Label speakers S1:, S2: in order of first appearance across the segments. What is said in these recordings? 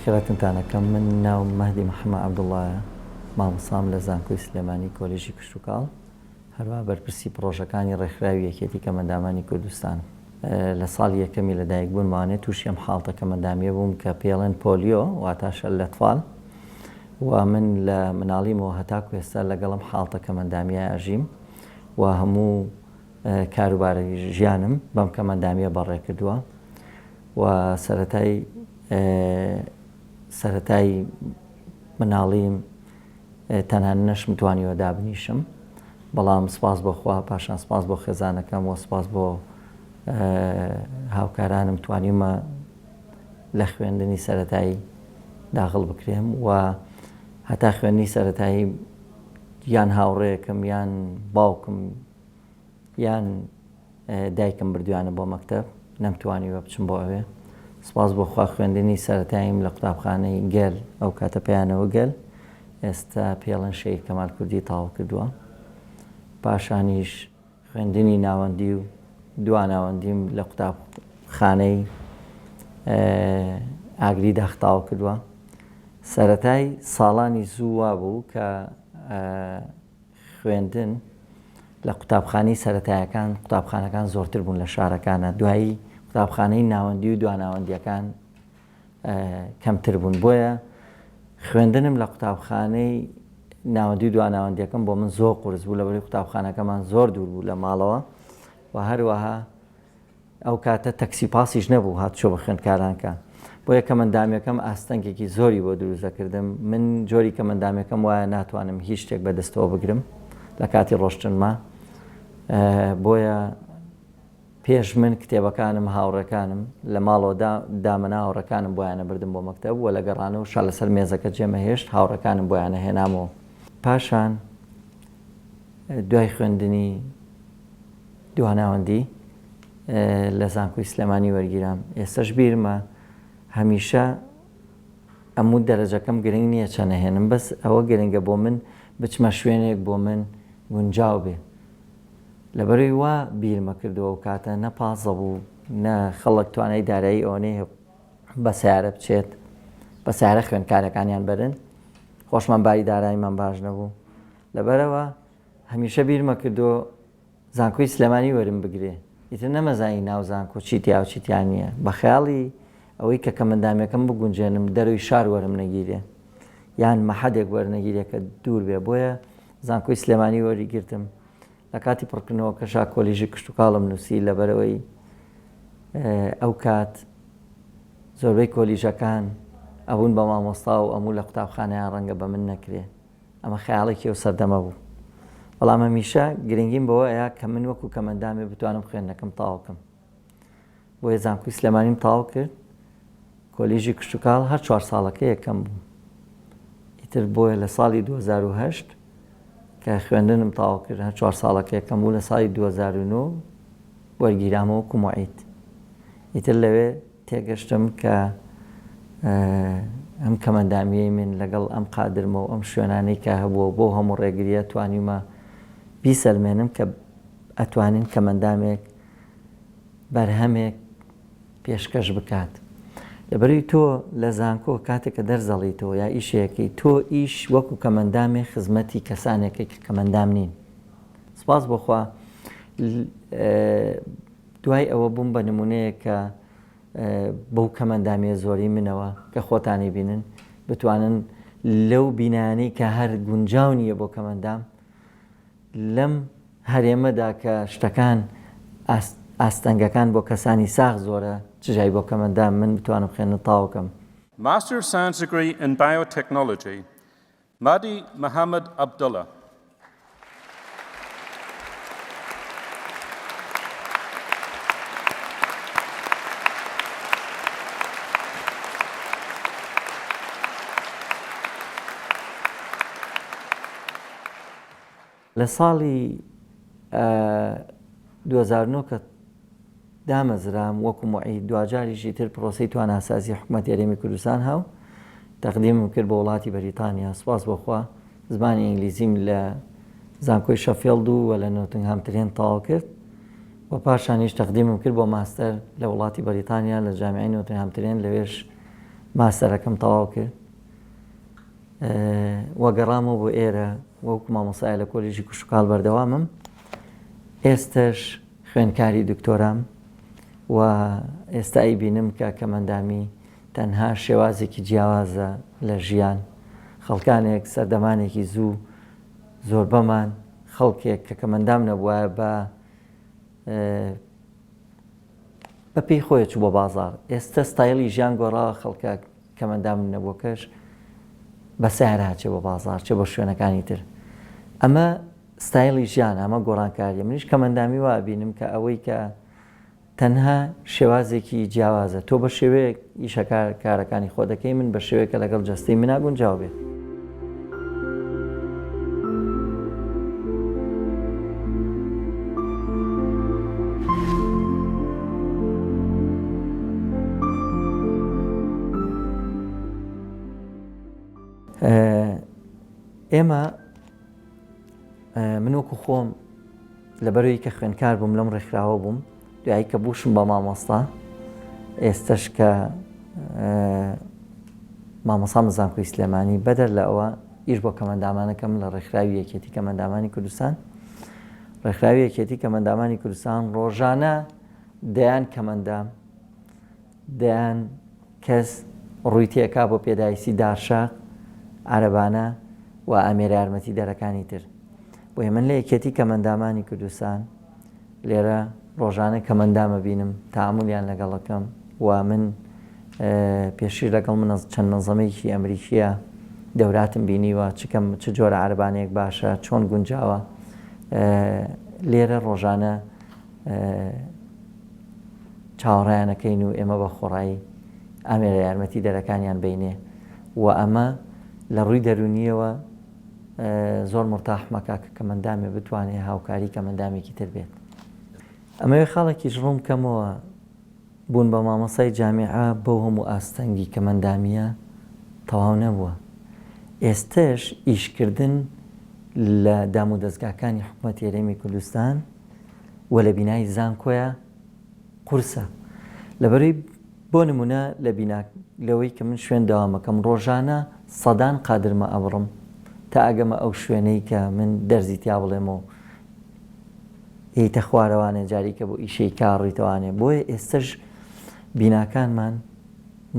S1: خێراتتانەکەم من ناوم مەهدی محەممەد عەبدوڵڵایە مامۆستام لە زانکۆی سلێمانی کۆلێژی کشتوکاڵ هەروە بەرپرسی پرۆژەکانی ڕێکخراوی یەکێتی کەمەندامانی کوردستان لە ساڵی یەکەمی لەدایک بوونمانێت تووشی ئەم حاڵتە کەمەندامیە بووم کە پێڵێن پۆلیۆ واتە شەل لە تفاڵ و من لە مناڵیمەوە هەتاکو ئێستا لەگەڵم حاڵتە کەمەندامیە ئاژیم و هەموو کاروباری ژیانم بەم کەمەندامیە بەڕێکردووە و سەرەتای مناڵیم تەنها نەشم توانیوە دابنیشم، بەڵام سپاس بۆ خوا، پاشان سپاس بۆ خێزانەکەم و سپاس بۆ هاوکارانم توانیمە لە خوێندنی سەرەتایی داخڵ بکرێم و هەتا خوێندنی سەرەتایی یان هاوڕێیەکەم یان باوکم یان دایکم بردویانە بۆ مەکتەب نەمتوانیوە بچم بۆ ئەوێ. سپاس بۆ خوا خوێندنی سەرەتاییم لە قوتابخانەی گەل ئەو کاتە پێیانەوە گەل، ئێستا پێڵەن شەید کەمال کوردی تاوا کردووە. پاشانیش خوێندنی ناوەندی و دواناوەندیم لە قوتابخانەی ئاگری داختاوا کردووە. سەرەتای ساڵانی زوو وا بوو کە خوێندن لە قوتابخانەی سەرەتاییەکان قوتابخانەکان زۆرتر بوون لە شارەکانە، دوایی قوتابخانەی ناوەندی و دواناوەندیەکان کەمتر بوون، بۆیە خوێندنم لە قوتابخانەی ناوەندی و دواناوەندیەکەم بۆ من زۆر قورس بوو لەبەرەوەی قوتابخانەکەمان زۆر دوور بوو لە ماڵەوە و هەروەها ئەو کاتە تەکسی پاسیش نەبوو هاتچۆ بە خوێندکارانکە، بۆیە کەمەندامیەکەم ئاستەنگێکی زۆری بۆ دروست دەکردم. من جۆری کەمەندامیەکەم وایە ناتوانم هیچ شتێک بەدەستەوە بگرم لە کاتی ڕۆشتنمە، بۆیە پێش من کتێبەکانم هاوڕەکانم لە ماڵەوە دامەنا هاوڕەکانم بۆیانە بردم بۆ مەکتەب و لە گەڕانە و شا لەسەر مێزەکە جێمەهێشت هاوڕەکانم بۆیانە هێنامەوە. پاشان دوای خوێندنی دواناوەندی لە زانکۆی سلێمانی وەرگیرام. ئێستاش بیرمە هەمیشە ئەموو دەرەجەکەم گرنگ نییە چەنە هێنم، بەس ئەوە گرنگە بۆ من بچمە شوێنێک بۆ من گونجاو بێ. لەبەرەوەی وا بیرمە کردەوە و کاتە نە پازە بوو نە خەڵک توانای دارایی ئەوەنەی بە سیارە بچێت، بە سیارە خوێندکارەکانیان بەرن، خۆشمان باری داراییمان باش نەبوو. لەبەرەوە هەمیشە بیرمە کردەوە زانکۆی سلێمانی وەرم بگرێ، ئیتر نەمەزانی ناو زانکۆ چیتیا و چیتیان نییە، بە خەیاڵی ئەوەی کە کەمەندامیەکەم بگونجێنم دەروی شار وەرم نەگیرێ یان مەحەدێک وەرنەگیرێ کە دوور بێ، بۆیە زانکۆی سلێمانی وەریگرتم. لە کاتی پڕکردنەوە کەشا کۆلیژی کشتوکاڵم نووسی، لەبەرەوەی ئەو کات زۆربەی کۆلیژەکان ئەبوون بە مامۆستا و ئەموو لە قوتابخانەیان ڕەنگە بە من نەکرێ، ئەمە خەیاڵێکی و سەردەمە بوو. بەڵام هەمیشە گرنگیم بەوە ئەیە کە من وەکو کەمەندامێ بتوانم خوێندنەکەم تاوکەم، بۆیە زانکۆی سلێمانیم تاو کرد. کۆلیژی کشتوکاڵ هەر 4 ساڵەکە یەکەم بوو، ئیتر بۆیە لە ساڵی 2008 کە خوێندنم تاوا کرد هەر 4 ساڵەکە یەکەم بوو، لە ساڵی 2009 وەرگیرامەوە وەکو موعید. ئیتر لەوێ تێگەشتم کە ئەم کەمەندامیەی من لەگەڵ ئەم قادرمە و ئەم شوێنانەی کە هەبووە بۆ هەموو ڕێگریە توانیمە بیسەلمێنم کە ئەتوانین کەمەندامێک بەرهەمێک پێشکەش بکات. لەبەرەوەی تۆ لە زانکۆ کاتێک کە دەرزەڵیتەوە یا ئیشەیەکەی تۆ ئیش وەکو کەمەندامێک خزمەتی کەسانێکی کە کەمەندام نین. سپاس بۆخوا دوای ئەوە بووم بە نمونەیە کە بەو کەمەندامیە زۆری منەوە کە خۆتانی بینن بتوانن لەو بینانەی کە هەر گونجاو نییە بۆ کەمەندام لەم هەرێمەدا کە شتەکان ئاستەنگەکان بۆ کەسانی ساغ زۆرە چژای بۆ کەمەندام من بتوانم خوێندن تاوکەم.
S2: Master of Science degree in Biotechnology, Mahdi Mohammed Abdullah.
S1: لە ساڵی 2009 کە دامەزرام وەکو موعید، دوجاریشی تر پرۆسەی تواناسازی حکوومەتی هەرێمی کوردستان هاو تەقدیمم کرد بە وڵاتی بەریتانیا. سپاس بۆخوا زمانی ئینگلیزیم لە زانکۆی شەفیڵد و لە نۆتنگهام ترێن تاوا کرد و پاشانیش تەقدیمم کرد بۆ ماستەر لە وڵاتی بەریتانیا لە جامیعەی نۆتنگهام ترێن، لەوێش ماستەرەکەم تەواو کرد وەگەڕامەوە بۆ ئێرە وەکو مامۆسای لە کۆلیژی کوشتوکاڵ بەردەوامم. ئێستش خوێندکاری دکتۆرام و ئێستا ئەیبینم کە کەمەندامی تەنها شێوازێکی جیاوازە لە ژیان، خەڵکانێک سەردەمانێکی زوو زۆر بەمان خەڵکێک کە کەمەندام نەبووە بە پێی خۆی چوو بە بازار. ئێستا ستایلی ژیان گۆڕاوە، خەڵکە کەمەندام نەبووەکەش بە سەیارە هاچێ بە بازار، چێ بە شوێنەکانی تر. ئەمە ستایلی ژیان، ئەمە گۆڕانکاریە. منیش کەمەندامی وا بینم کە ئەوەی کە تەنها شێوازێکی جیاوازە، تۆ بە شێوەیەک ئیشە کارەکانی خۆ دەکەی، من بە شێوەیەکە لەگەڵ جەستەی منا گونجاو بێت. ئێمە من وەکو خۆم لەبەرەوەی کە خوێندکار بووم لەم ڕێکخراوە بووم، دوایی کە بووشم بە مامۆستا، ئێستش کە مامۆستا مزانکۆی سلێمانی، بەدەر لە ئەوە ئیش بۆ کەمەندامانەکەم لە ڕێکخراوی یەکێتی کەمەندامانی کوردستان. ڕێکخراوی یەکێتی کەمەندامانی کوردستان ڕۆژانە دەیان کەمەندام، دەیان کەس ڕووی تێکا بۆ پێداویستی دارشاق، عەرەبانە و ئامێرە یارمەتی دەرەکانی تر. بۆیە من لە یەکێتی کەمەندامانی کوردستان لێرە ڕۆژانە کەمەندامە بینم، تەعامولیان لەگەڵەکەم و من پێشتر لەگەڵ من چەند نەظەمێکی ئەمریکیە دەوراتم بینیوە، چ جۆرە عەرەبانەیەک باشە، چۆن گونجاوە. لێرە ڕۆژانە چاوەڕێیانەکەین و ئێمە بە خۆڕایی ئامێرە یارمەتی دەرەکانیان بینێ و ئەمە لە ڕووی دەرونیەوە زۆر مرتاحمەکە کە کەمەندامێ بتوانێت هاوکاری کەمەندامێکی تر بێت. ئەمەوێ خاڵێکیش ڕوون کەمەوە بوون بە مامۆسای جامیعە بەو هەموو ئاستەنگی کەمەندامیە تەواو نەبووە. ئێستش ئیشکردن لە دام و دەستگاکانی حکوومەتی هەرێمی کوردستان و لە بینایی زانکۆیە قورسە. لەبەرەوەی بۆ نمونە لەوەی کە من شوێن داوامەکەم ڕۆژانە سەدان قادرمە ئەبڕم تا ئەگەمە ئەو شوێنەی کە من دەرزی تیا بڵێمەوە هیتە خوارەوانێ جاریکە بۆ ئیشەی کاڕیتەوانێ. بۆیە ئێستش بیناکانمان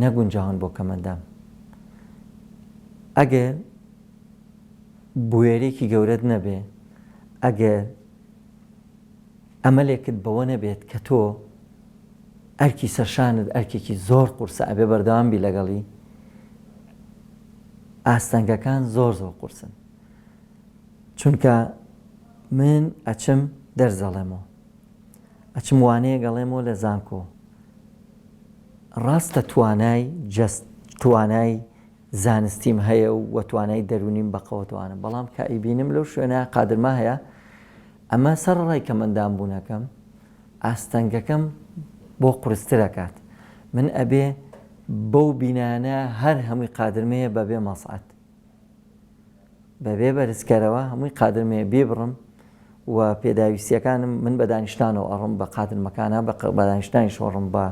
S1: نەگونجاون بۆ کەمەندام. ئەگەر بوێرێکی گەورەت نەبێ، ئەگەر ئەمەلێکت بەوە نەبێت کە تۆ ئەرکی سەرشانت ئەرکێکی زۆر قورسە ئەبێ بەردەوام بی لەگەڵی، ئاستەنگەکان زۆر قورسن. چونکە من ئەچم دەرزەڵێمەوە، ئەچم وانەیە گەڵێمەوە لە زانکۆ، ڕاستە توانای زانستیم هەیە و توانای دەرونیم بەقەوەتوانە، بەڵام کە ئەیبینم لەو شوێنە قادرما هەیە، ئەمە سەرڕای کەمەندام بوونەکەم ئاستەنگەکەم بۆ قورسترەکات. من ئەبێ بەو بینانە هەر هەمووی قادرمەیە بەبێ مەسعەد، بەبێ بەرزکەرەوە هەمووی قادرمەیە بێبڕم و پێداویستیەکانم من بە دانیشتانەوە ئەڕم، بە قادرمەکانە بە دانیشتانی شۆڕم بە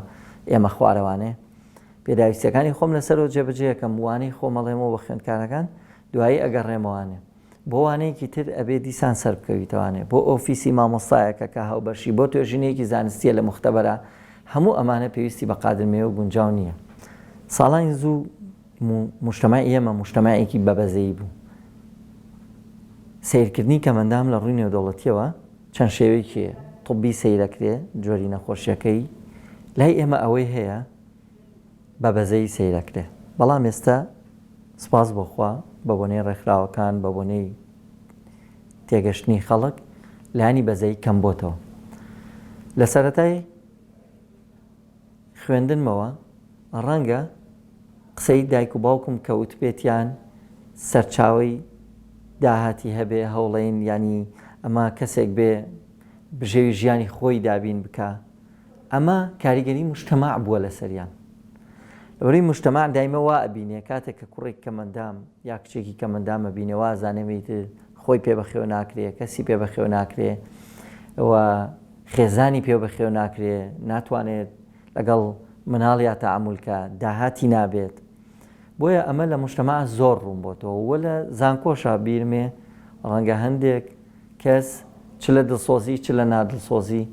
S1: ئێمە خوارەوانێ. پێداویستیەکانی خۆم لەسەرەوە جێبەجێەکەم، وانەی خۆمەڵێمەوە بە خوێندکارەکان، دوایی ئەگەڕێمەوانێ بۆ وانەیەکی تر ئەبێ دیسان سەر بکەویتەوانێ، بۆ ئۆفیسی مامۆستایەکە کە هاوبەشی، بۆ توێژینەیەکی زانستیە لە مختبەرە. هەموو ئەمانە پێویستی بە قادرمەیە و گونجاو نییە. ساڵانی زوو مجتەماعی ئێمە مجتەماعێکی بەبەزەیی بوو. سیرکردنی کەمەندام لە ڕووی نێودەوڵەتیەوە چەند شێوەیەکیە، طبی سەیرەکرێ، جۆری نەخۆشیەکەی لای ئێمە ئەوەی هەیە بەبەزەی سەیرەکرێ. بەڵام ئێستا سپاس بۆخوا بە بۆنەی ڕێکخراوەکان، بە بۆنەی تێگەشتنی خەڵک لایانی بەزەی کەم بۆتەوە. لە سەرەتای خوێندنمەوە ڕەنگە قسەی دایک و باوکم کەوت بێتیان سەرچاوی داهاتی هەبێ، هەوڵین ینی ئەمە کەسێک بێ بژێوی ژیانی خۆی دابین بکە. ئەمە کاریگەری مجتەماع بووە لە سەریان. لەوەی مجتەماع دایمە وا ئەبینێ کاتێک کە کوڕێک کەمەندام یا کچێکی کەمەندامە بینەوە زانەوێتتر خۆی پێ بەخێو ناکرێ، کەسی پێ بەخێو ناکرێ و خێزانی پێ بەخێو ناکرێ، ناتوانێت لەگەڵ مناڵ یا تەعامولکە، داهاتی نابێت. بۆیە ئەمە لە مجتەماع زۆر ڕوون بۆتەوە وە لە زانکۆشە بیرمێ ڕەنگە هەندێک کەس چ لە دڵسۆزی چ لە نادڵسۆزی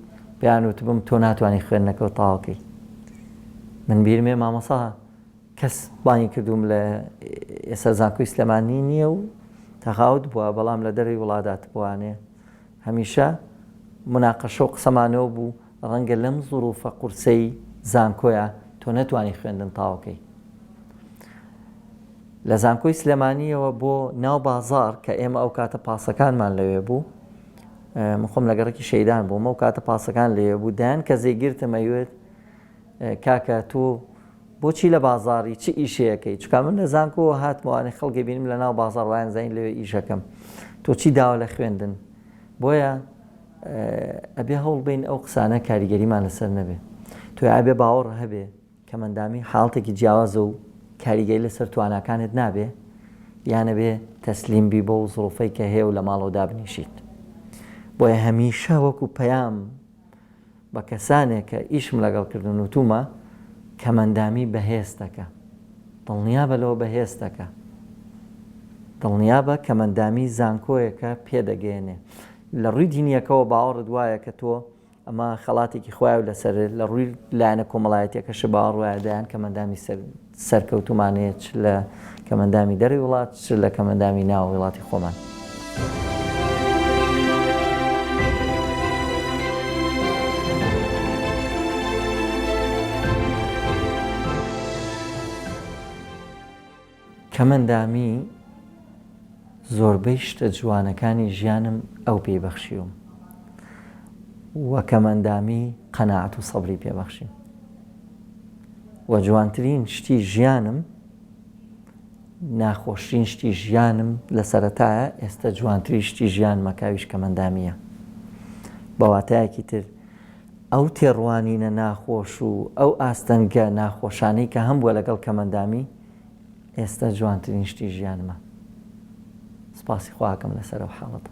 S1: پێیان وتبم تۆ ناتوانانی خوێندنەکە تاواکەی. من بیرمێ مامەسا کەس بانی کردوم لە ئێستا زانکۆی سلێمانی نییە و تەقاوت بووە بەڵام لە دەروی وڵاتات بوانێ هەمیشە مناقەشە و قسەمانەوە بوو ڕەنگە لەم زوروفە قورسەی زانکۆیە تۆ نەتوانی خوێندن تاواکەی. لە زانکۆی سلێمانیەوە بۆ ناو بازار کە ئێمە ئەو کاتە پاسەکانمان لەوێ بوو من خۆم لەگەڕێکی شەیدان بوومە و کاتە پاسەکان لەوێ بوو دایان کە زێگرتمەوێت کاکە تۆ بۆچی لە بازاری چی ئیشەیەکەی چکە من لە زانکۆ هاتمەوانی خەڵکی بینیم لە ناو بازار وایان زین لەوێ ئیشەکەم تۆ چی داوە لە خوێندن بۆیە ئەبێ هەوڵ بین ئەو قسانە کاریگەریمان لەسەر نەبێ تۆ ئابێ باوەڕ هەبێ کە مندامی حاڵتێکی جیاوازە و کاریگەری لەسەر تواناکانت نابێ یانە بێ تەسلیم بی بۆ زڵفەی کە هەیە و لە ماڵەوەدا بنیشیت. بۆیە هەمیشە وەکو پەیام بە کەسانێک کە ئیشم لەگەڵکردن وتومە کەمەندامی بەهێستەکە دڵنیابە لەوە بەهێستەکە دڵنیابە کەمەندامی زانکۆیەکە پێدەگەێنێ لە ڕووی دینیەکەەوە باوەڕت وایە کە تۆ ئەمە خەڵاتێکی خوای و لەسەر لە ڕووی لایەنە کۆمەڵایەتێکەش باوەڕ وایە دەیان کەمەندامی سەرکەوتومانەیە چ لە کەمەندامی دەروی وڵات چ لە کەمەندامی ناو وڵاتی خۆمان. کەمەندامی زۆربەی شتە جوانەکانی ژیانم ئەو پێبەخشیوم وە کەمەندامی قەناعەت و سەبری پێبەخشیم وە جوانترین شتی ژیانم ناخۆشترین شتی ژیانم لە سەرەتایە ئێستا جوانترین شتی ژیان مەکاویش کەمەندامیە بەواتایەکی تر ئەو تێڕوانینە ناخۆش و ئەو ئاستەنگە ناخۆشانەی کە هەم بووە لەگەڵ کەمەندامی ئێستا جوانترین شتی ژیانمە. سپاسی خواکەم لەسەر ئەو حاڵەتە.